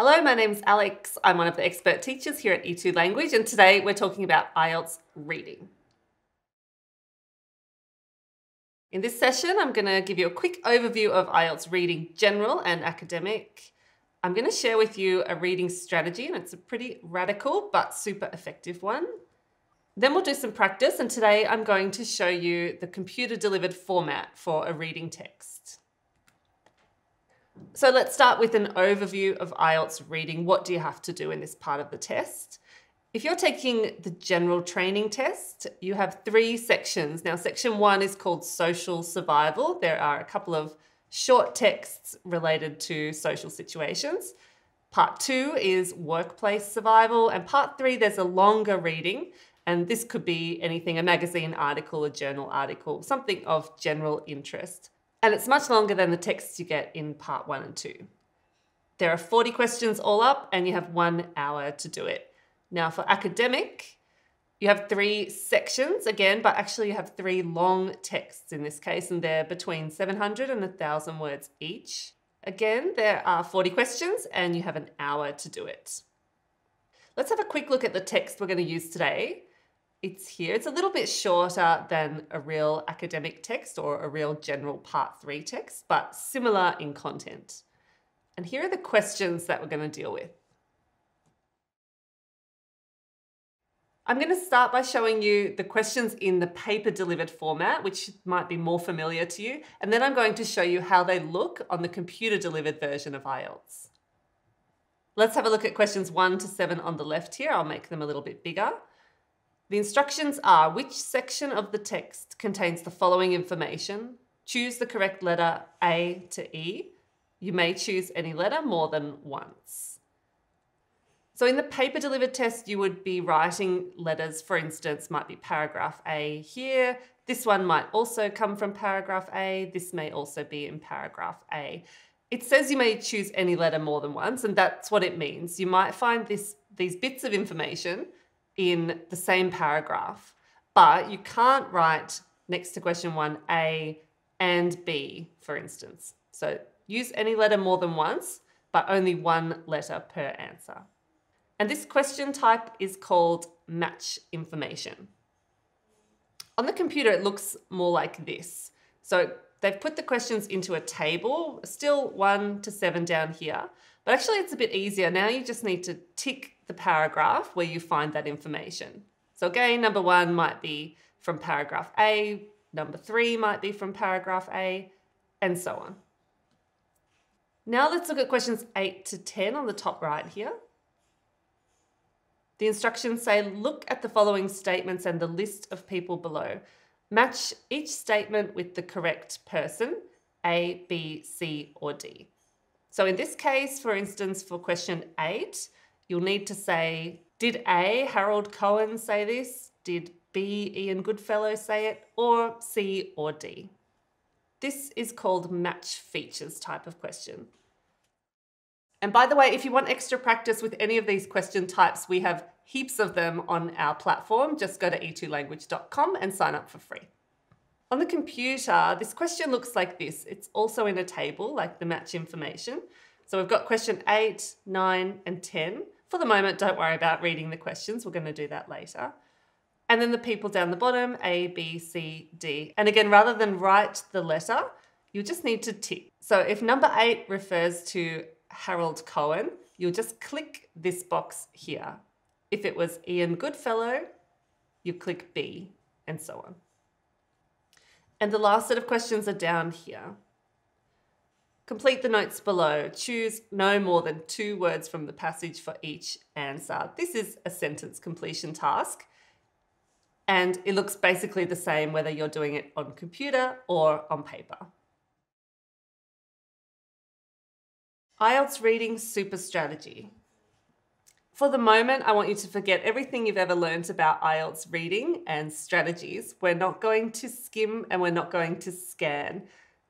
Hello, my name's Alex. I'm one of the expert teachers here at E2 Language, and today we're talking about IELTS reading. In this session, I'm going to give you a quick overview of IELTS reading general and academic. I'm going to share with you a reading strategy, and it's a pretty radical but super effective one. Then we'll do some practice, and today I'm going to show you the computer-delivered format for a reading text. So let's start with an overview of IELTS reading. What do you have to do in this part of the test? If you're taking the general training test, you have 3 sections. Now, section 1 is called social survival. There are a couple of short texts related to social situations. Part 2 is workplace survival, and part 3, there's a longer reading, and this could be anything, a magazine article, a journal article, something of general interest. And it's much longer than the texts you get in part 1 and 2. There are 40 questions all up, and you have 1 hour to do it. Now for academic, you have 3 sections again, but actually you have 3 long texts in this case, and they're between 700 and 1,000 words each. Again, there are 40 questions, and you have 1 hour to do it. Let's have a quick look at the text we're going to use today. It's here. It's a little bit shorter than a real academic text or a real general part 3 text, but similar in content. And here are the questions that we're going to deal with. I'm going to start by showing you the questions in the paper-delivered format, which might be more familiar to you, and then I'm going to show you how they look on the computer-delivered version of IELTS. Let's have a look at questions 1 to 7 on the left here. I'll make them a little bit bigger. The instructions are, which section of the text contains the following information? Choose the correct letter A to E. You may choose any letter more than once. So in the paper-delivered test, you would be writing letters, for instance, might be paragraph A here. This one might also come from paragraph A. This may also be in paragraph A. It says you may choose any letter more than once, and that's what it means. You might find these bits of information in the same paragraph, but you can't write next to question 1 A and B, for instance. So use any letter more than once, but only 1 letter per answer. And this question type is called match information. On the computer, it looks more like this. So they've put the questions into a table, still 1 to 7 down here, but actually it's a bit easier. Now you just need to tick the paragraph where you find that information. So again, number 1 might be from paragraph A, number 3 might be from paragraph A, and so on. Now let's look at questions 8 to 10 on the top right here. The instructions say, look at the following statements and the list of people below. Match each statement with the correct person, A, B, C, or D. So in this case, for instance, for question 8, you'll need to say, did A, Harold Cohen, say this? Did B, Ian Goodfellow say it? Or C or D? This is called match features type of question. And by the way, if you want extra practice with any of these question types, we have heaps of them on our platform. Just go to e2language.com and sign up for free. On the computer, this question looks like this. It's also in a table, like the match information. So we've got question 8, 9, and 10. For the moment, don't worry about reading the questions. We're going to do that later. And then the people down the bottom, A, B, C, D. And again, rather than write the letter, you just need to tick. So if number 8 refers to Harold Cohen, you'll just click this box here. If it was Ian Goodfellow, you click B, and so on. And the last set of questions are down here. Complete the notes below. Choose no more than 2 words from the passage for each answer. This is a sentence completion task, and it looks basically the same whether you're doing it on computer or on paper. IELTS reading super strategy. For the moment, I want you to forget everything you've ever learned about IELTS reading and strategies. We're not going to skim and we're not going to scan.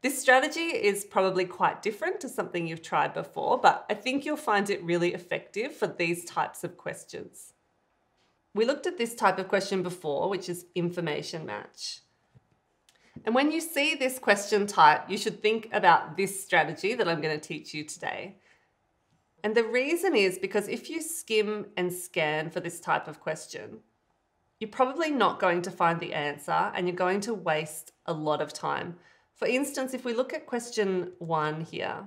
This strategy is probably quite different to something you've tried before, but I think you'll find it really effective for these types of questions. We looked at this type of question before, which is information match. And when you see this question type, you should think about this strategy that I'm going to teach you today. And the reason is because if you skim and scan for this type of question, you're probably not going to find the answer and you're going to waste a lot of time. For instance, if we look at question 1 here,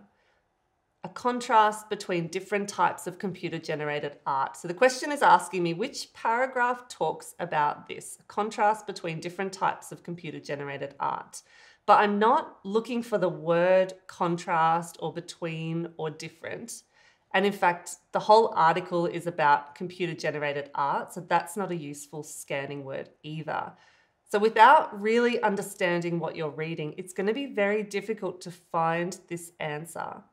a contrast between different types of computer-generated art. So the question is asking me which paragraph talks about this, a contrast between different types of computer-generated art. But I'm not looking for the word contrast or between or different. And in fact, the whole article is about computer-generated art, so that's not a useful scanning word either. So without really understanding what you're reading, it's going to be very difficult to find this answer.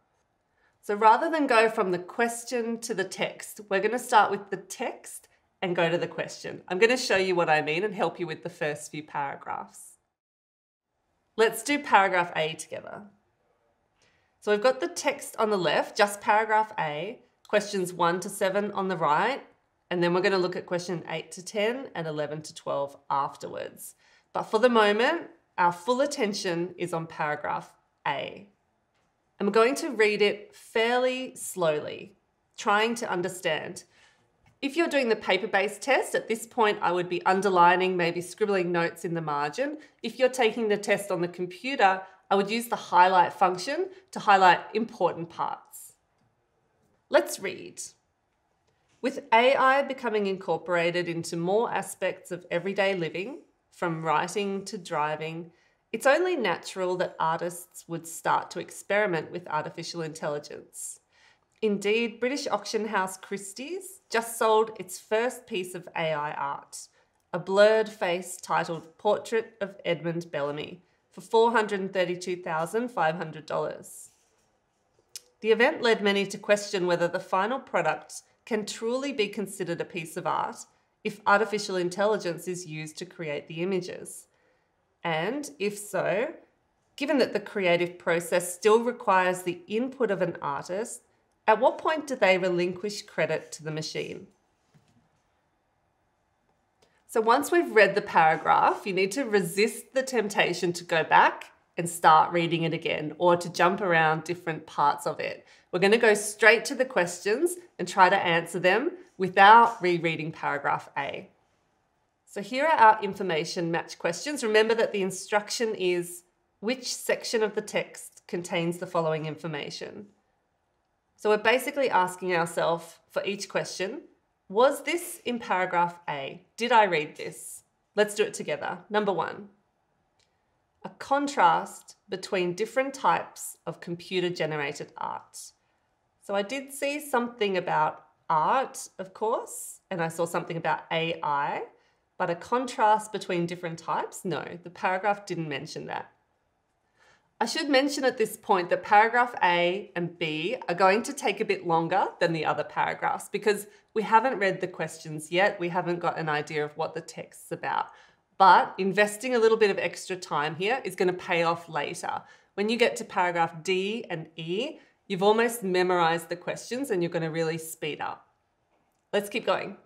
So rather than go from the question to the text, we're going to start with the text and go to the question. I'm going to show you what I mean and help you with the first few paragraphs. Let's do paragraph A together. So we've got the text on the left, just paragraph A, questions 1 to 7 on the right, and then we're going to look at question 8 to 10 and 11 to 12 afterwards. But for the moment, our full attention is on paragraph A. And we're going to read it fairly slowly, trying to understand. If you're doing the paper-based test, at this point I would be underlining, maybe scribbling notes in the margin. If you're taking the test on the computer, I would use the highlight function to highlight important parts. Let's read. With AI becoming incorporated into more aspects of everyday living, from writing to driving, it's only natural that artists would start to experiment with artificial intelligence. Indeed, British auction house Christie's just sold its first piece of AI art, a blurred face titled Portrait of Edmund Bellamy, for $432,500. The event led many to question whether the final product can truly be considered a piece of art if artificial intelligence is used to create the images. And if so, given that the creative process still requires the input of an artist, at what point do they relinquish credit to the machine? So once we've read the paragraph, you need to resist the temptation to go back and start reading it again or to jump around different parts of it. We're going to go straight to the questions and try to answer them without rereading paragraph A. So here are our information match questions. Remember that the instruction is which section of the text contains the following information. So we're basically asking ourselves for each question, was this in paragraph A? Did I read this? Let's do it together. Number 1, a contrast between different types of computer-generated art. So I did see something about art, of course, and I saw something about AI, but a contrast between different types? No, the paragraph didn't mention that. I should mention at this point that paragraph A and B are going to take a bit longer than the other paragraphs because we haven't read the questions yet. We haven't got an idea of what the text's about. But investing a little bit of extra time here is going to pay off later. When you get to paragraph D and E, you've almost memorized the questions and you're going to really speed up. Let's keep going.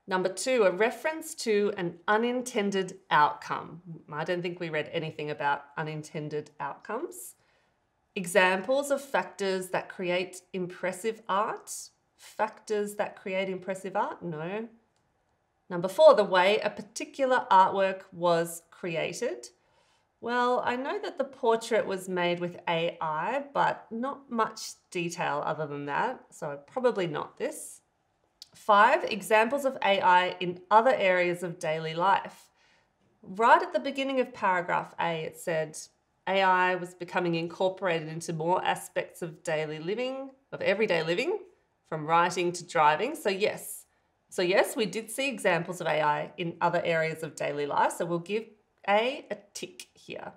Number 2, a reference to an unintended outcome. I don't think we read anything about unintended outcomes. Examples of factors that create impressive art. Factors that create impressive art? No. Number 4, the way a particular artwork was created. Well, I know that the portrait was made with AI, but not much detail other than that, so probably not this. 5, examples of AI in other areas of daily life. Right at the beginning of paragraph A, it said AI was becoming incorporated into more aspects of daily living, of everyday living, from writing to driving. So yes, we did see examples of AI in other areas of daily life. So we'll give A a tick here.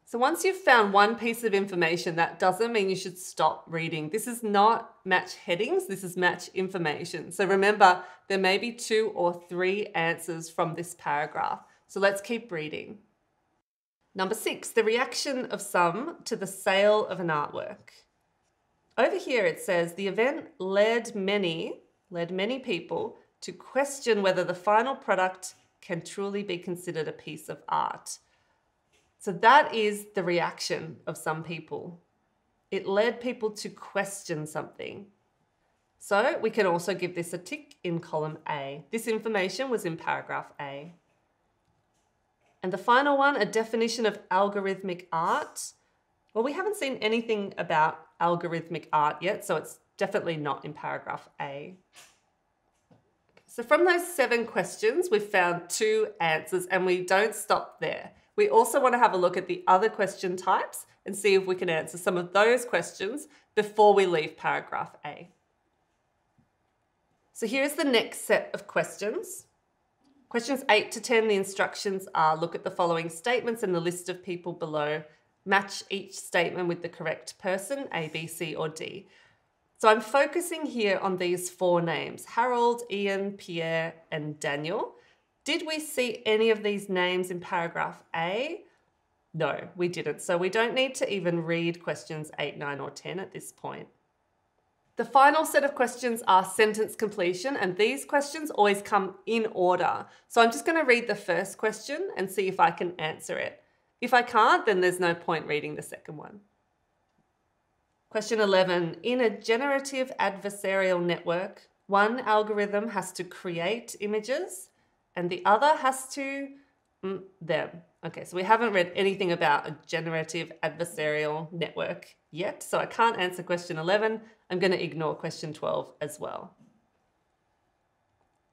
So once you've found one piece of information, that doesn't mean you should stop reading. This is not match headings, this is match information. So remember, there may be 2 or 3 answers from this paragraph. So let's keep reading. Number 6, the reaction of some to the sale of an artwork. Over here it says, the event led many people to question whether the final product can truly be considered a piece of art. So that is the reaction of some people. It led people to question something. So we can also give this a tick in column A. This information was in paragraph A. And the final one, a definition of algorithmic art. Well, we haven't seen anything about algorithmic art yet, so it's definitely not in paragraph A. So from those 7 questions, we've found 2 answers, and we don't stop there. We also want to have a look at the other question types and see if we can answer some of those questions before we leave paragraph A. So here's the next set of questions. Questions 8 to 10, the instructions are look at the following statements and the list of people below. Match each statement with the correct person, A, B, C, or D. So I'm focusing here on these 4 names, Harold, Ian, Pierre, and Daniel. Did we see any of these names in paragraph A? No, we didn't. So we don't need to even read questions 8, 9, or 10 at this point. The final set of questions are sentence completion, and these questions always come in order. So I'm just going to read the first question and see if I can answer it. If I can't, then there's no point reading the second one. Question 11, in a generative adversarial network, one algorithm has to create images and the other has to them. Okay, so we haven't read anything about a generative adversarial network yet, so I can't answer question 11. I'm going to ignore question 12 as well.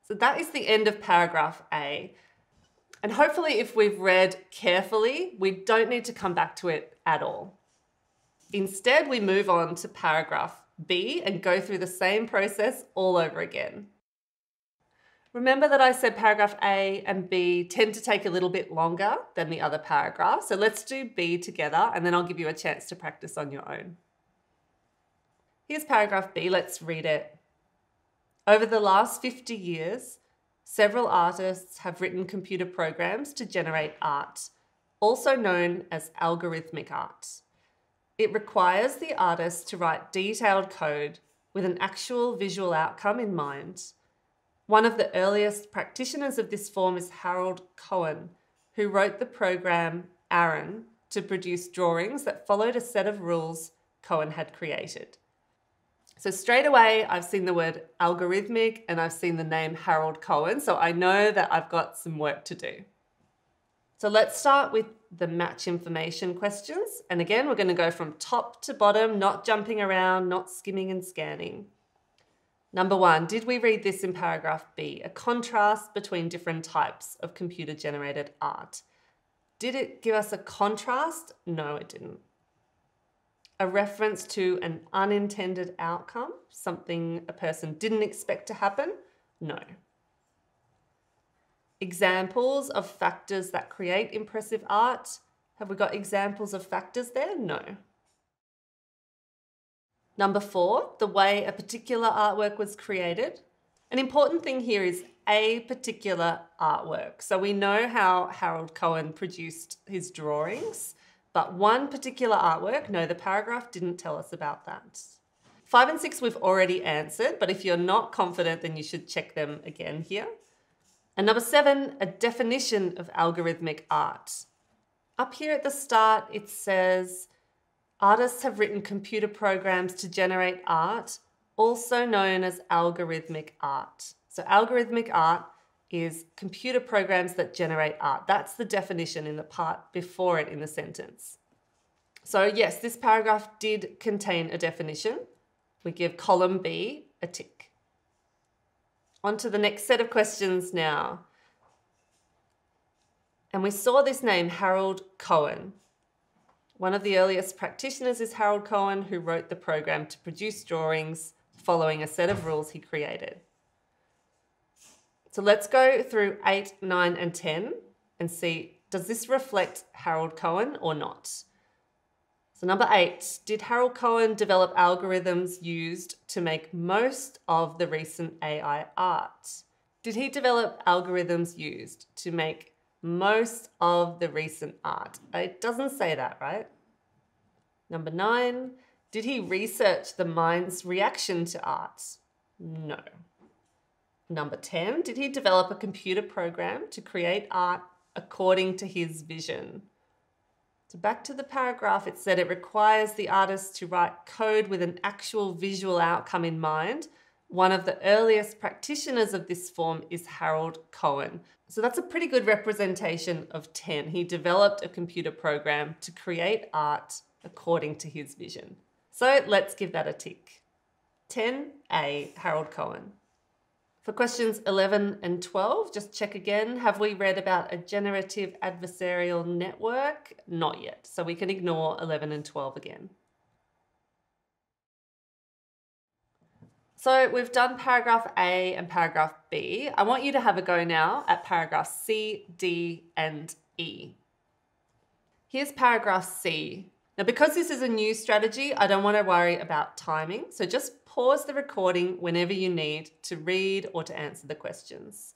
So that is the end of paragraph A. And hopefully if we've read carefully, we don't need to come back to it at all. Instead, we move on to paragraph B and go through the same process all over again. Remember that I said paragraph A and B tend to take a little bit longer than the other paragraphs. So let's do B together and then I'll give you a chance to practice on your own. Here's paragraph B, let's read it. Over the last 50 years, several artists have written computer programs to generate art, also known as algorithmic art. It requires the artist to write detailed code with an actual visual outcome in mind. One of the earliest practitioners of this form is Harold Cohen, who wrote the program Aaron to produce drawings that followed a set of rules Cohen had created. So straight away, I've seen the word algorithmic and I've seen the name Harold Cohen, so I know that I've got some work to do. So let's start with the match information questions. And again, we're going to go from top to bottom, not jumping around, not skimming and scanning. Number 1, did we read this in paragraph B? A contrast between different types of computer-generated art. Did it give us a contrast? No, it didn't. A reference to an unintended outcome, something a person didn't expect to happen? No. Examples of factors that create impressive art. Have we got examples of factors there? No. Number 4, the way a particular artwork was created. An important thing here is a particular artwork. So we know how Harold Cohen produced his drawings, but one particular artwork, no, the paragraph didn't tell us about that. 5 and 6 we've already answered, but if you're not confident, then you should check them again here. And number 7, a definition of algorithmic art. Up here at the start, it says, artists have written computer programs to generate art, also known as algorithmic art. So algorithmic art is computer programs that generate art. That's the definition in the part before it in the sentence. So yes, this paragraph did contain a definition. We give column B a tick. On to the next set of questions now. And we saw this name, Harold Cohen. One of the earliest practitioners is Harold Cohen, who wrote the program to produce drawings following a set of rules he created. So let's go through 8, 9, and 10 and see, does this reflect Harold Cohen or not? So number 8, did Harold Cohen develop algorithms used to make most of the recent AI art? Did he develop algorithms used to make most of the recent art? It doesn't say that, right? Number 9, did he research the mind's reaction to art? No. Number 10, did he develop a computer program to create art according to his vision? So back to the paragraph, it said it requires the artist to write code with an actual visual outcome in mind. One of the earliest practitioners of this form is Harold Cohen. So that's a pretty good representation of 10. He developed a computer program to create art according to his vision. So let's give that a tick. 10A, Harold Cohen. For questions 11 and 12, just check again. Have we read about a generative adversarial network? Not yet. So we can ignore 11 and 12 again. So we've done paragraph A and paragraph B. I want you to have a go now at paragraphs C, D, and E. Here's paragraph C. Now, because this is a new strategy, I don't want to worry about timing. So just pause the recording whenever you need to read or to answer the questions.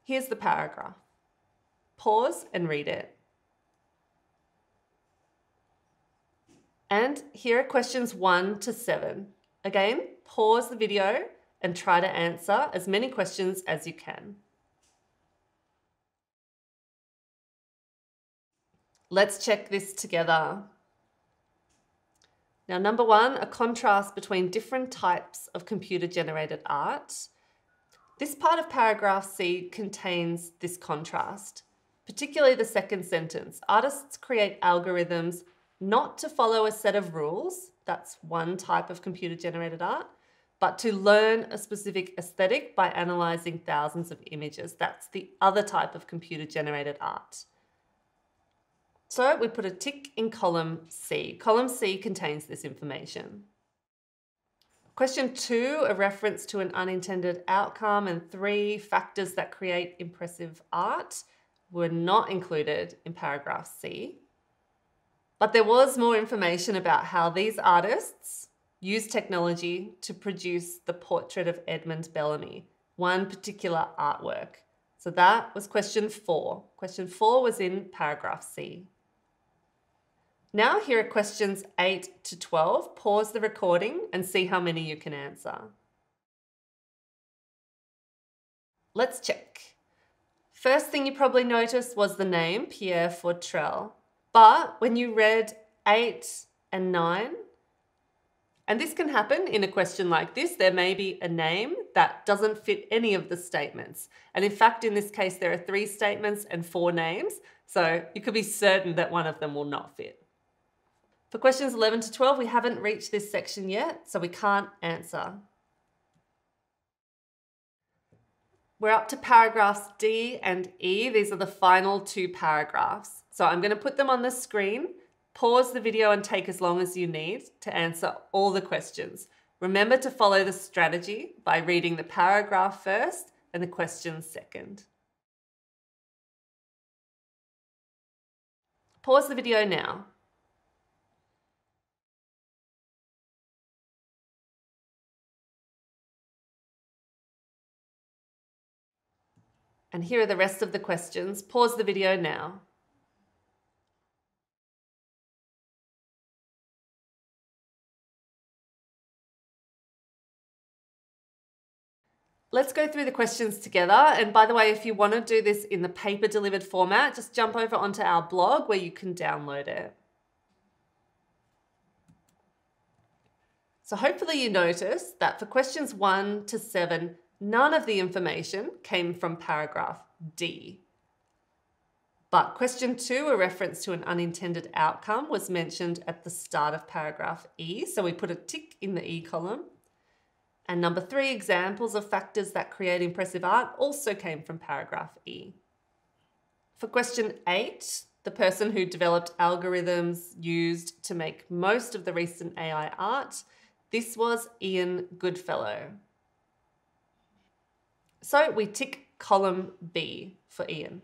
Here's the paragraph. Pause and read it. And here are questions 1 to 7. Again, pause the video and try to answer as many questions as you can. Let's check this together. Now, number 1, a contrast between different types of computer-generated art. This part of paragraph C contains this contrast, particularly the second sentence. Artists create algorithms not to follow a set of rules, that's one type of computer-generated art, but to learn a specific aesthetic by analysing thousands of images. That's the other type of computer-generated art. So we put a tick in column C. Column C contains this information. Question 2, a reference to an unintended outcome, and 3, factors that create impressive art, were not included in paragraph C. But there was more information about how these artists use technology to produce the portrait of Edmund Bellamy, one particular artwork. So that was question 4. Question 4 was in paragraph C. Now here are questions 8 to 12. Pause the recording and see how many you can answer. Let's check. First thing you probably noticed was the name, Pierre Fautrel. But when you read 8 and 9, and this can happen in a question like this, there may be a name that doesn't fit any of the statements. And in fact, in this case, there are 3 statements and 4 names. So you could be certain that one of them will not fit. For questions 11 to 12, we haven't reached this section yet, so we can't answer. We're up to paragraphs D and E. These are the final 2 paragraphs. So I'm going to put them on the screen. Pause the video and take as long as you need to answer all the questions. Remember to follow the strategy by reading the paragraph first and the questions second. Pause the video now. And here are the rest of the questions. Pause the video now. Let's go through the questions together. And by the way, if you want to do this in the paper delivered format, just jump over onto our blog where you can download it. So hopefully you noticed that for questions 1 to 7, none of the information came from paragraph D. But question 2, a reference to an unintended outcome, was mentioned at the start of paragraph E. So we put a tick in the E column. And number 3, examples of factors that create impressive art, also came from paragraph E. For question 8, the person who developed algorithms used to make most of the recent AI art, this was Ian Goodfellow. So we tick column B for Ian.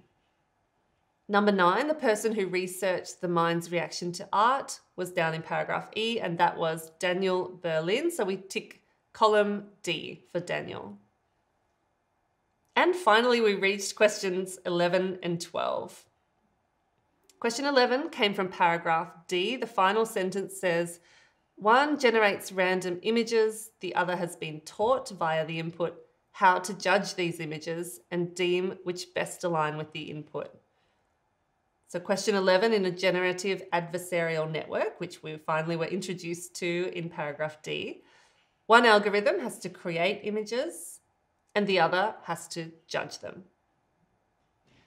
Number 9, the person who researched the mind's reaction to art was down in paragraph E, and that was Daniel Berlin. So we tick column D for Daniel. And finally, we reached questions 11 and 12. Question 11 came from paragraph D. The final sentence says, one generates random images, the other has been taught via the input how to judge these images and deem which best align with the input. So question 11, in a generative adversarial network, which we finally were introduced to in paragraph D, one algorithm has to create images and the other has to judge them.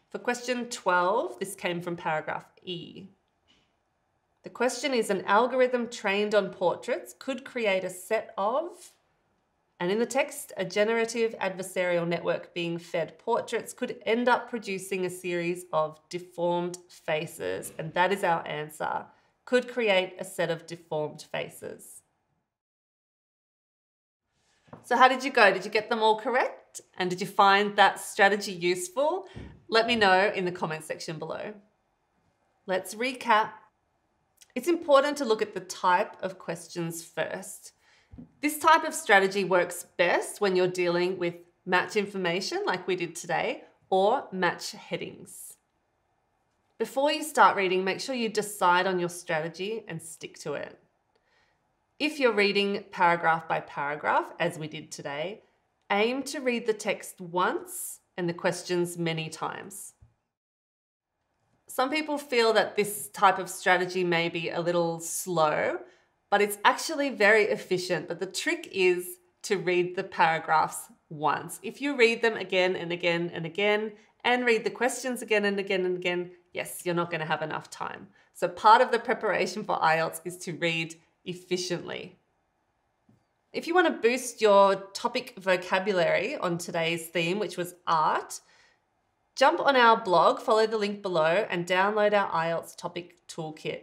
For question 12, this came from paragraph E. The question is, an algorithm trained on portraits could create a set of, and in the text, a generative adversarial network being fed portraits could end up producing a series of deformed faces. And that is our answer. Could create a set of deformed faces. So how did you go? Did you get them all correct? And did you find that strategy useful? Let me know in the comment section below. Let's recap. It's important to look at the type of questions first. This type of strategy works best when you're dealing with match information like we did today, or match headings. Before you start reading, make sure you decide on your strategy and stick to it. If you're reading paragraph by paragraph, as we did today, aim to read the text once and the questions many times. Some people feel that this type of strategy may be a little slow, but it's actually very efficient. But the trick is to read the paragraphs once. If you read them again and again and again, and read the questions again and again and again, yes, you're not going to have enough time. So part of the preparation for IELTS is to read efficiently. If you want to boost your topic vocabulary on today's theme, which was art, jump on our blog, follow the link below, and download our IELTS topic toolkit.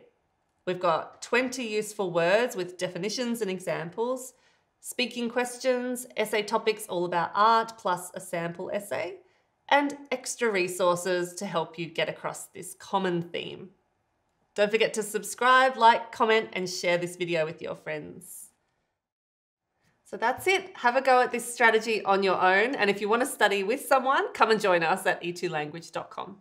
We've got 20 useful words with definitions and examples, speaking questions, essay topics all about art, plus a sample essay, and extra resources to help you get across this common theme. Don't forget to subscribe, like, comment, and share this video with your friends. So that's it. Have a go at this strategy on your own. And if you want to study with someone, come and join us at e2language.com.